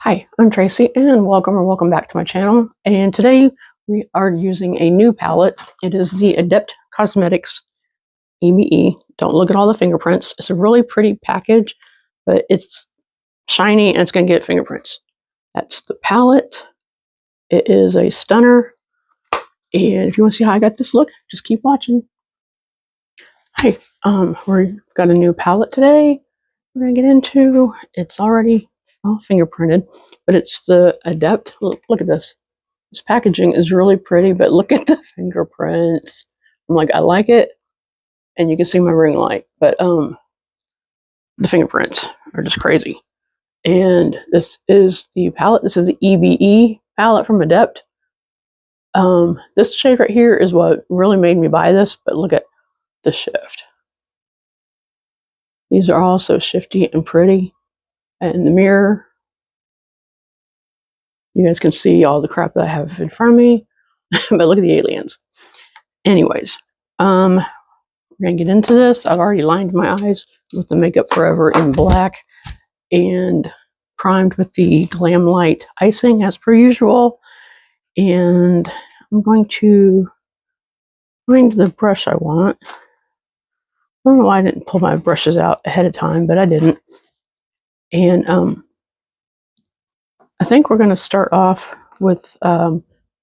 Hi, I'm Tracy and welcome back to my channel. And today we are using a new palette. It is the Adept Cosmetics EBE. Don't look at all the fingerprints. It's a really pretty package, but it's shiny and it's going to get fingerprints. That's the palette. It is a stunner. And if you want to see how I got this look, just keep watching. Hi, we've got a new palette today we're going to get into. It's already fingerprinted, but it's the Adept. Look at this. This packaging is really pretty, but look at the fingerprints. I'm like, I like it, and you can see my ring light, but the fingerprints are just crazy. And this is the palette. This is the EBE palette from Adept. This shade right here is what really made me buy this, but look at the shift. These are all so shifty and pretty. And the mirror, you guys can see all the crap that I have in front of me, but look at the aliens. Anyways, we're gonna get into this. I've already lined my eyes with the Makeup Forever in black and primed with the Glam Light icing as per usual. And I'm going to find the brush I want. I don't know why I didn't pull my brushes out ahead of time, but I didn't. And I think we're gonna start off with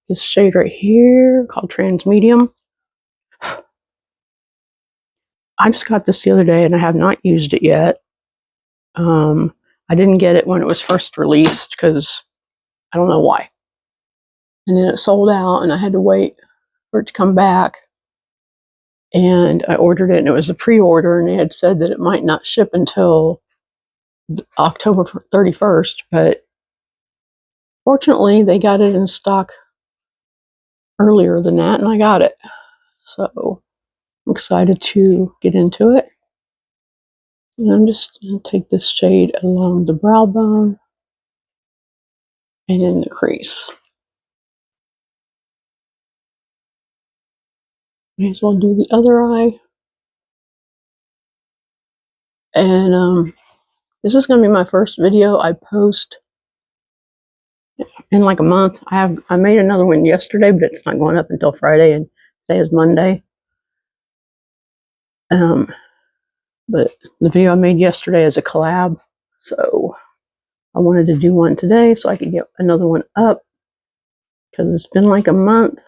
this shade right here called Trans Medium. I just got this the other day and I have not used it yet. I didn't get it when it was first released because I don't know why. And then it sold out and I had to wait for it to come back. And I ordered it and it was a pre-order and they had said that it might not ship until October 31st, but fortunately they got it in stock earlier than that and I got it. So I'm excited to get into it. And I'm just going to take this shade along the brow bone and in the crease. May as well do the other eye. And this is going to be my first video I post in like a month. I made another one yesterday, but it's not going up until Friday, and today is Monday. But the video I made yesterday is a collab, so I wanted to do one today so I could get another one up because it's been like a month.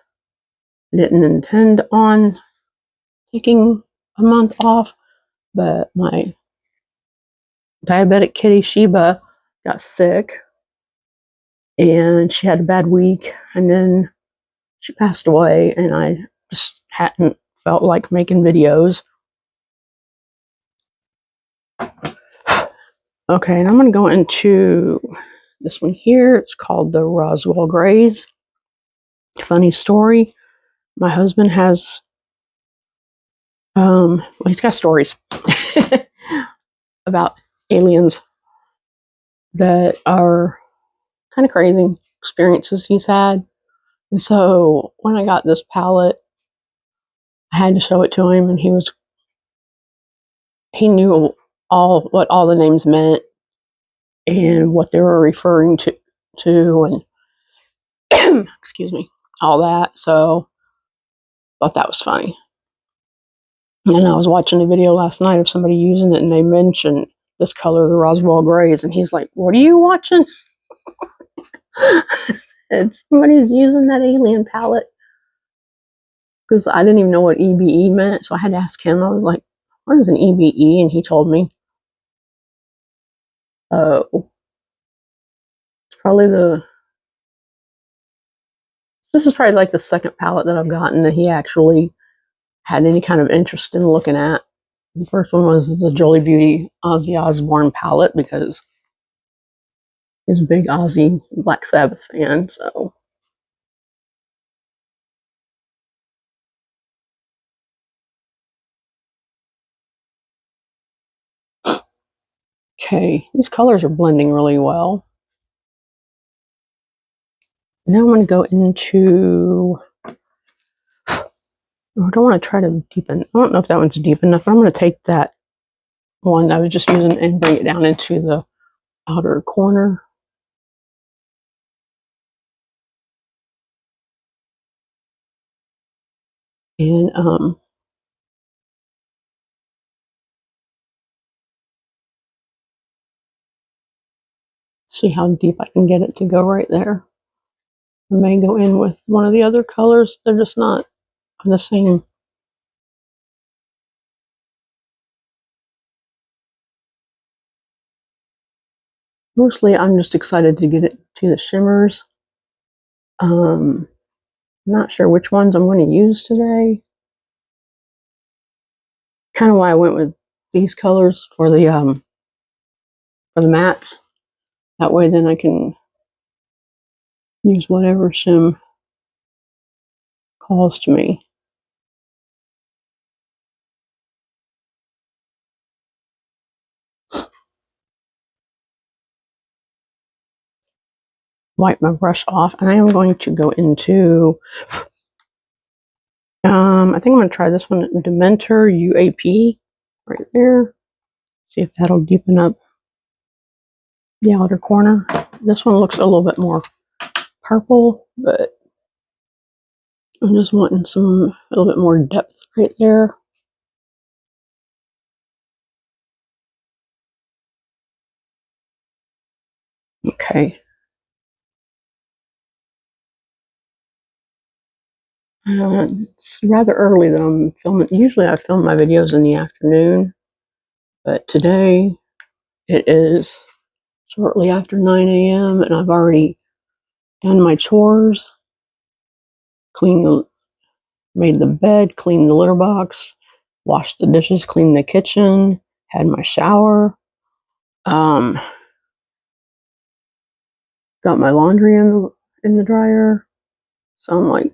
I didn't intend on taking a month off, but my diabetic kitty Sheba got sick and she had a bad week and then she passed away and I just hadn't felt like making videos. Okay, and I'm going to go into this one here. It's called the Roswell Grays. Funny story. My husband has, well, he's got stories about aliens that are kind of crazy experiences he's had. And so when I got this palette, I had to show it to him, and he knew what all the names meant and what they were referring to and excuse me, all that. So I thought that was funny. And I was watching a video last night of somebody using it and they mentioned this color, the Roswell Grays, and he's like, "What are you watching?" And somebody's using that alien palette. Because I didn't even know what EBE meant, so I had to ask him. I was like, "What is an EBE?" And he told me. It's probably this is probably like the second palette that I've gotten that he actually had any kind of interest in looking at. The first one was the Jolly Beauty Ozzy Osbourne palette because he's a big Ozzy Black Sabbath fan, so. Okay, these colors are blending really well. Now I'm going to go into, I don't want to try to deepen. I don't know if that one's deep enough. I'm going to take that one I was just using and bring it down into the outer corner. And see how deep I can get it to go right there. I may go in with one of the other colors. They're just not the same. Mostly I'm just excited to get it to the shimmers. Not sure which ones I'm going to use today. Kind of why I went with these colors for the mats. That way then I can use whatever shim calls to me. Wipe my brush off, and I am going to go into I think I'm going to try this one, Dementor UAP, right there. See if that'll deepen up the outer corner. This one looks a little bit more purple, but I'm just wanting a little bit more depth right there. Okay. It's rather early that I'm filming. Usually I film my videos in the afternoon, but today it is shortly after 9 a.m. and I've already done my chores, made the bed, cleaned the litter box, washed the dishes, cleaned the kitchen, had my shower, got my laundry in the dryer. So I'm like,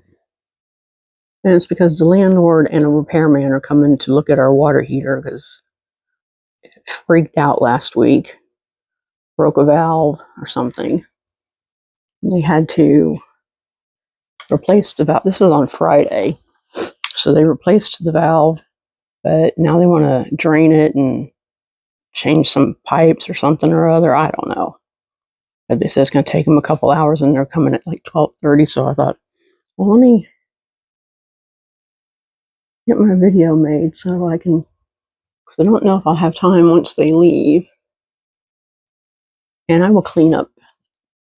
and it's because the landlord and a repairman are coming to look at our water heater because it freaked out last week, broke a valve or something. They had to replace the valve. This was on Friday. So they replaced the valve, but now they want to drain it and change some pipes or something or other. I don't know. But they said it's going to take them a couple hours and they're coming at like 12:30. So I thought, well, let me get my video made so I can, because I don't know if I'll have time once they leave. And I will clean up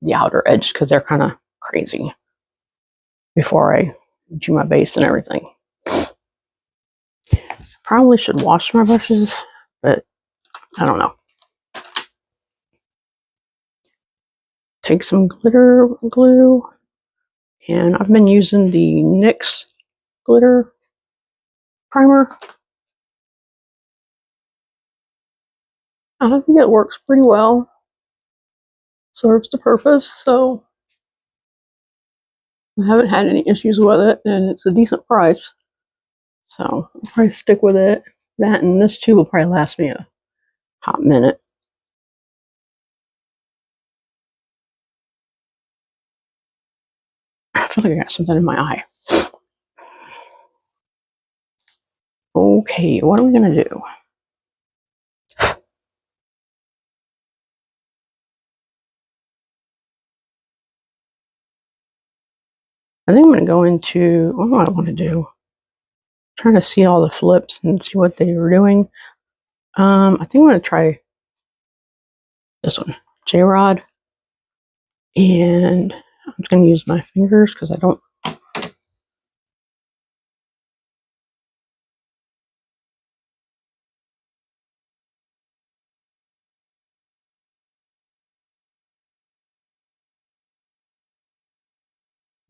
the outer edge because they're kind of crazy before I do my base and everything. Probably should wash my brushes, but I don't know. Take some glitter glue, and I've been using the NYX glitter primer. I think it works pretty well. Serves the purpose, so I haven't had any issues with it, and it's a decent price. So I'll probably stick with it. That and this too will probably last me a hot minute. I feel like I got something in my eye. Okay, what are we gonna do? I think I'm gonna go into what do I want to do? I'm trying to see all the flips and see what they were doing. I think I'm gonna try this one, J-Rod, and I'm just gonna use my fingers because I don't.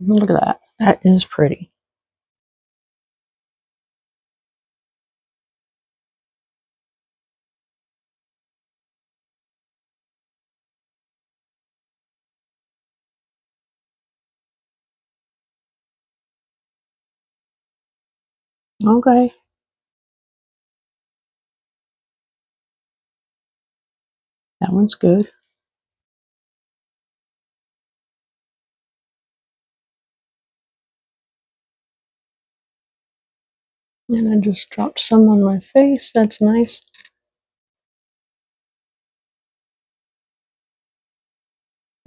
Look at that. That is pretty. Okay. That one's good. And I just dropped some on my face. That's nice.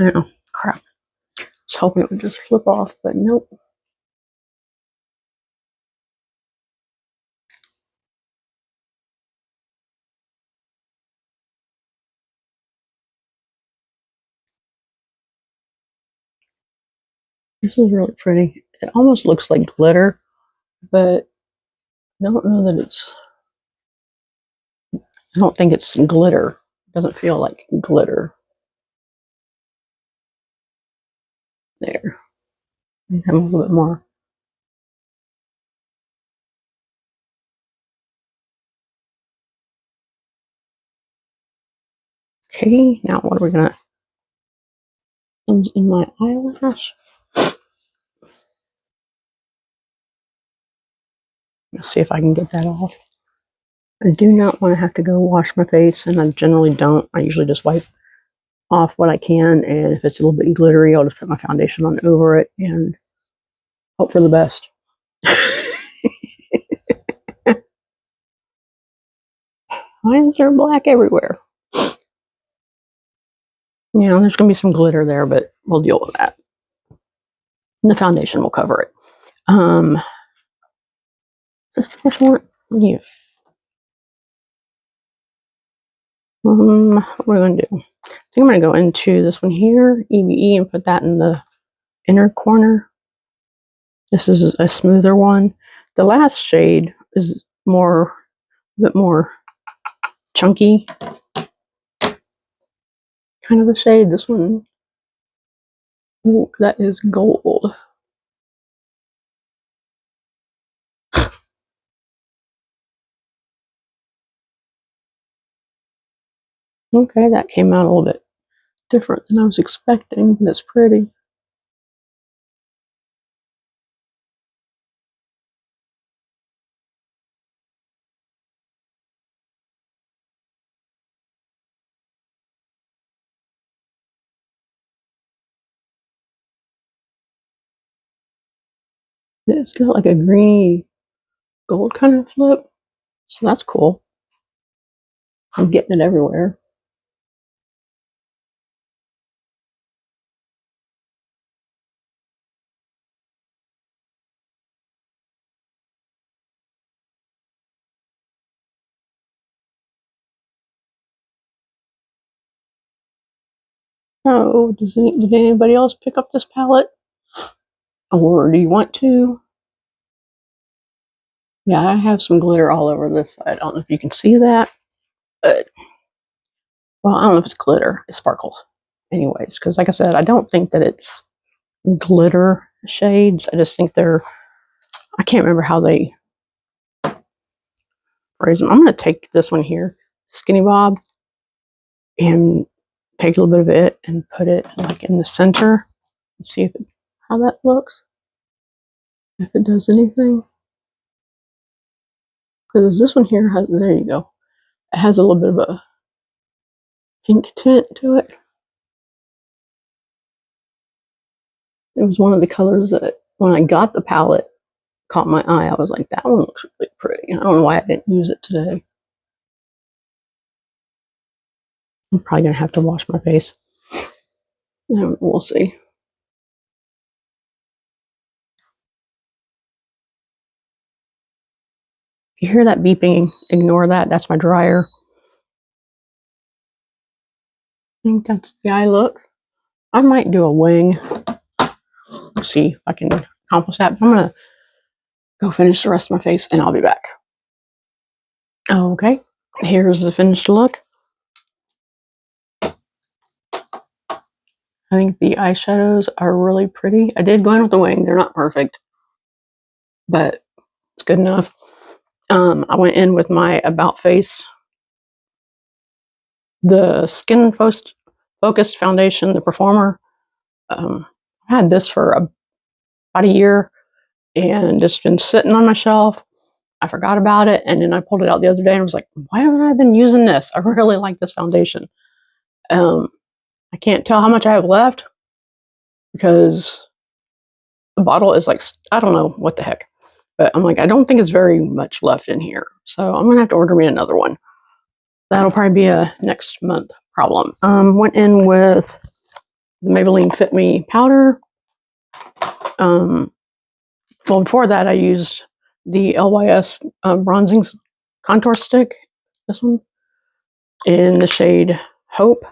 Oh, crap. I was hoping it would just flip off, but nope. This is really pretty. It almost looks like glitter, but I don't know that it's, I don't think it's glitter. It doesn't feel like glitter. There. And have a little bit more. Okay, now what are we gonna in my eyelash? Let's see if I can get that off. I do not want to have to go wash my face, and I generally don't. I usually just wipe off what I can, and if it's a little bit glittery, I'll just put my foundation on over it and hope for the best. Why is there black everywhere? Yeah, there's going to be some glitter there, but we'll deal with that. And the foundation will cover it. Is this the first one? Yeah. What are we going to do? I think I'm going to go into this one here, EBE, and put that in the inner corner. This is a smoother one. The last shade is a bit more chunky kind of a shade. This one, ooh, that is gold. Okay, that came out a little bit different than I was expecting, but it's pretty. It's got like a greeny gold kind of flip, so that's cool. I'm getting it everywhere. Oh, did anybody else pick up this palette? Or do you want to? Yeah, I have some glitter all over this side. I don't know if you can see that, but, well, I don't know if it's glitter. It sparkles. Anyways, because like I said, I don't think that it's glitter shades. I just think I can't remember how they phrase them. I'm going to take this one here, Skinny Bob, and take a little bit of it and put it like in the center and see how that looks. If it does anything. Because this one here has, there you go. It has a little bit of a pink tint to it. It was one of the colors that when I got the palette caught my eye. I was like, that one looks really pretty. I don't know why I didn't use it today. I'm probably gonna have to wash my face. We'll see. If you hear that beeping, ignore that. That's my dryer. I think that's the eye look. I might do a wing. Let's see if I can accomplish that. But I'm gonna go finish the rest of my face and I'll be back. Okay, here's the finished look. I think the eyeshadows are really pretty. I did go in with the wing. They're not perfect, but it's good enough. I went in with my About Face, the Skin Focused Foundation, the Performer. I had this for about a year and it's been sitting on my shelf. I forgot about it, and then I pulled it out the other day and was like, why haven't I been using this? I really like this foundation. I can't tell how much I have left because the bottle is like, I don't know what the heck. But I'm like, I don't think it's very much left in here. So I'm going to have to order me another one. That'll probably be a next month problem. Went in with the Maybelline Fit Me powder. Well, before that, I used the LYS bronzing contour stick, this one, in the shade Hope.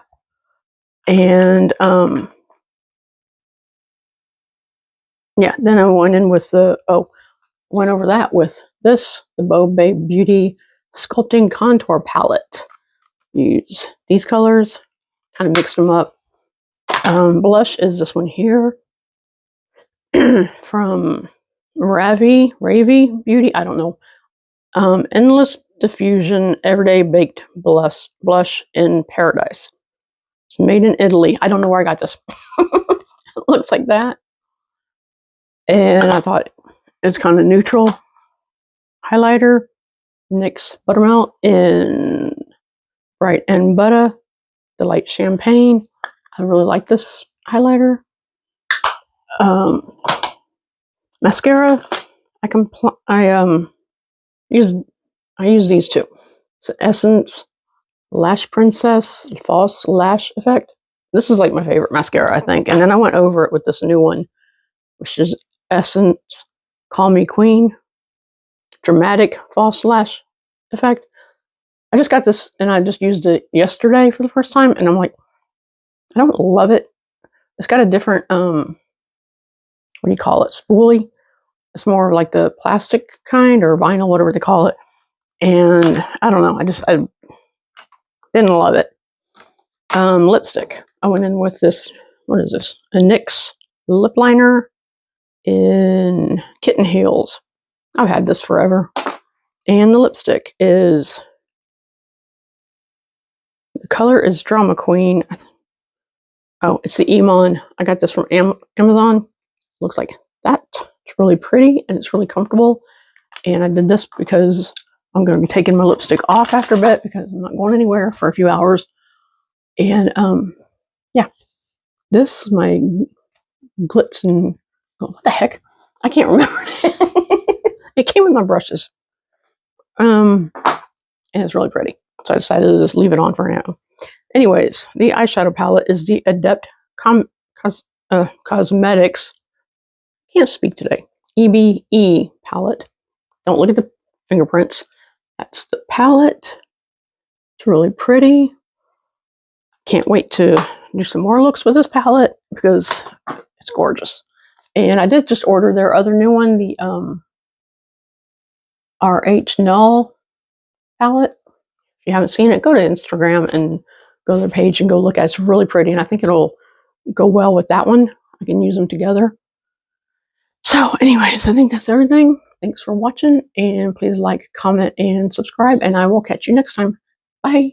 And yeah, then I went in with went over that with this, the Bobe Beauty Sculpting Contour Palette. Use these colors, kind of mix them up. Blush is this one here from Ravi Beauty. I don't know. Endless Diffusion Everyday Baked Blush in Paradise. It's made in Italy. I don't know where I got this. It looks like that. And I thought it's kind of neutral. Highlighter, NYX Buttermelt in Bright and Butter, the light champagne. I really like this highlighter. Mascara. I use these two. So Essence Lash Princess False Lash Effect. This is like my favorite mascara, I think. And then I went over it with this new one, which is Essence Call Me Queen Dramatic False Lash Effect. I just got this and I just used it yesterday for the first time, and I'm like, I don't love it. It's got a different what do you call it? Spoolie. It's more like the plastic kind or vinyl, whatever they call it. And I don't know. I didn't love it. Lipstick. I went in with this. What is this? A NYX lip liner in Kitten Heels. I've had this forever. And the lipstick is, the color is Drama Queen. Oh, it's the Iman. I got this from Amazon. Looks like that. It's really pretty and it's really comfortable. And I did this because I'm going to be taking my lipstick off after bed because I'm not going anywhere for a few hours. And yeah, this is my glitz and what the heck? I can't remember. It came with my brushes. And it's really pretty. So I decided to just leave it on for now. Anyways, the eyeshadow palette is the Adept Cosmetics. Can't speak today. EBE palette. Don't look at the fingerprints. That's the palette. It's really pretty. Can't wait to do some more looks with this palette because it's gorgeous. And I did just order their other new one, the RH Null palette. If you haven't seen it, go to Instagram and go to their page and go look at it. It's really pretty, and I think it'll go well with that one. I can use them together. So anyways, I think that's everything. Thanks for watching, and please like, comment, and subscribe, and I will catch you next time. Bye.